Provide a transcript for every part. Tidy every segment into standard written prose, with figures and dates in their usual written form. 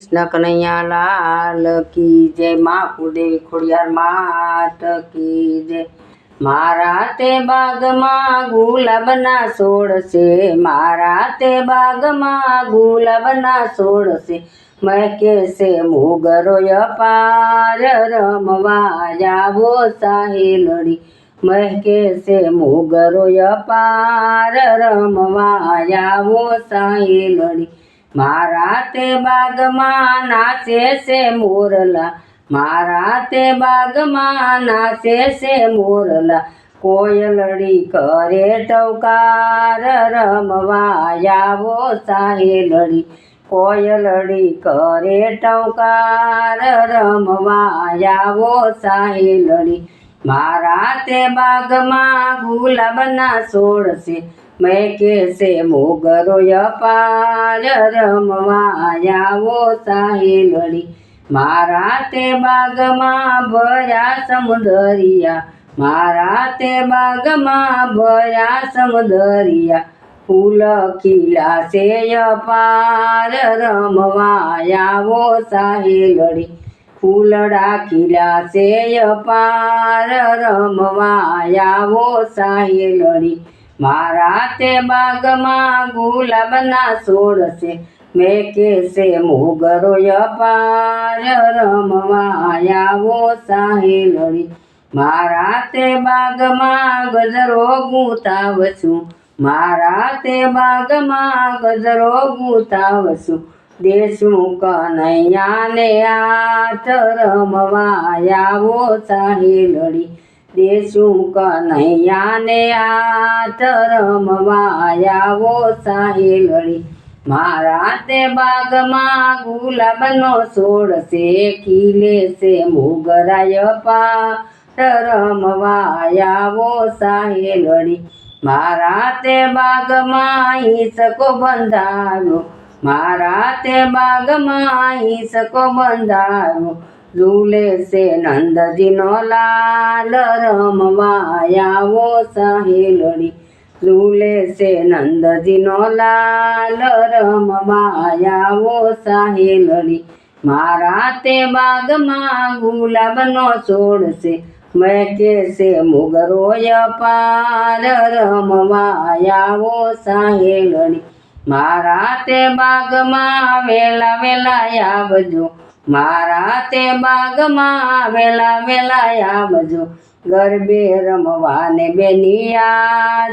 कृष्ण कन्हैया लाल की जय। माँ कुलदेवी खोड़ियार मात की जय। मारा ते बाग माँ गुलाबना सोड़ से, मारा ते बाग माँ गुलाबना सोड़ से, महके से मोगरो पार रमवा जावो साहेलड़ी, महके से मोगरो पार रमवा जावो साहेलड़ी। मारा ते बाग माँ नाचे से मोरला, मारा ते बाग माँ नाचे से मोरला, कोयलड़ी करे टौकार रमवा जावो साहेलड़ी, कोयलड़ी करे टौकार रमवा जावो साहेलड़ी। मारा ते बाग माँ गुलाबना सोड़ से, महके से मोगरो पार रमवा जावो साहेलड़ी। मारा ते बाग माँ भया समुदरिया, मारा ते बाग माँ भया समुदरिया, फूल खिला से पार रमवा जावो साहेलड़ी, फूलड़ा खिला से पार रमवा जावो साहेलड़ी। मारा ते बाग माँ गुलाबना सोड़ से, महके से मोगरो पार रमवा जावो साहेलड़ी। मारा ते बाग माँ गजरो गूंथावछु, मारा ते बाग माँ गजरो गूंथावछु, देशु कन्हैया ने हाथ रमवा जावो साहेलड़ी, देशु कन्हैया ने हाथ रमवा जावो साहेलड़ी। मारा ते बाग माँ गुलाबनो सोड़ से, खिले से मोगरा पार रमवा जावो साहेलड़ी। मारा ते बाग माँ ईसको बंधारो, मारा ते बाग माँ ईसको बंधारो, झूले से नंद जी नो लाल रमवा जावो साहेलड़ी, झूले से नंद जी नो लाल रमवा जावो साहेलड़ी। मारा ते बाग माँ गुलाबनो सोड़ से, महके से मोगरो पार रमवा जावो साहेलड़ी। मारा ते बाग माँ वेला वेला आवजो, मारा ते बाग माँ वेला वेला आवजो, गरबे रमवा ने बेनिया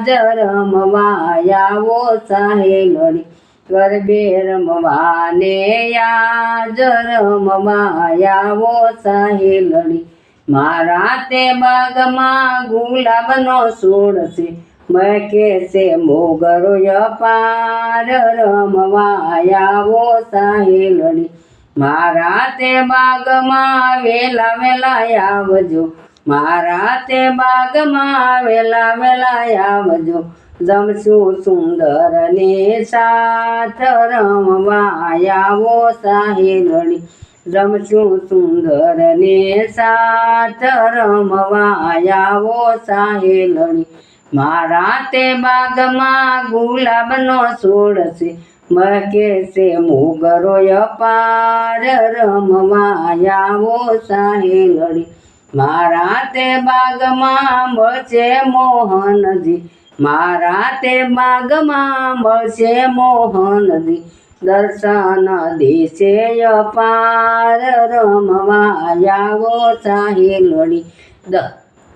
रमवा जावो साहेलड़ी, गरबे रमवा ने याद रमवा जावो साहेलड़ी। मारा ते बाग माँ गुलाबनो सोड़ से, महके से मोगरो पार रमवा जावो साहेलड़ी। मारा ते बाग माँ वेला वेला आवजो, मारा ते बाग माँ वेला वेला आवजो, जमशु सुंदर ने साथ रमवा जावो साहेलड़ी, जमशु सुंदर ने साथ रमवा जावो साहेलड़ी। मारा ते बाग माँ गुलाबनो सोड़ से, महके से मोगरो पार रमवा जावो साहेलड़ी। मारा ते बाग माँ मळशे मोहन जी, मारा ते बाग माँ मळशे मोहन जी, दर्शन देशे पार रमवा जावो साहेलड़ी,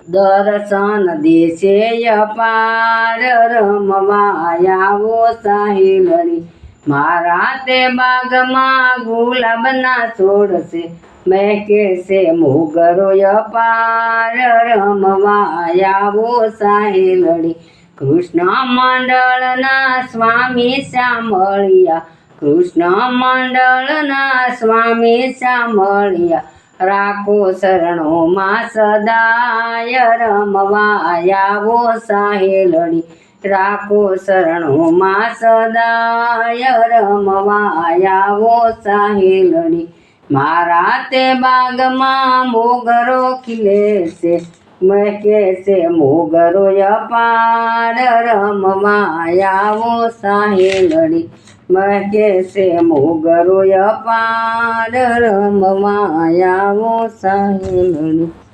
दर्शन देशे पार रमवा जावो साहेलड़ी। मारा ते बाग माँ गुलाबना सोड़ से, महके से मोगरो पार रमवा जावो साहेलड़ी। कृष्ण मंडलना स्वामी शामळिया, कृष्ण मंडलना स्वामी शामळिया, राखो शरणो माँ सदाय रमवा जावो साहेलड़ी, राखो शरणो माँ सदाय रमवा जावो साहेलड़ी। मारा ते बाग माँ मोगरो खिले से, महके से मोगरो पार रमवा जावो साहेलड़ी। મહેકે છે મોગરો અપાર રમવા આવો સાહેલણી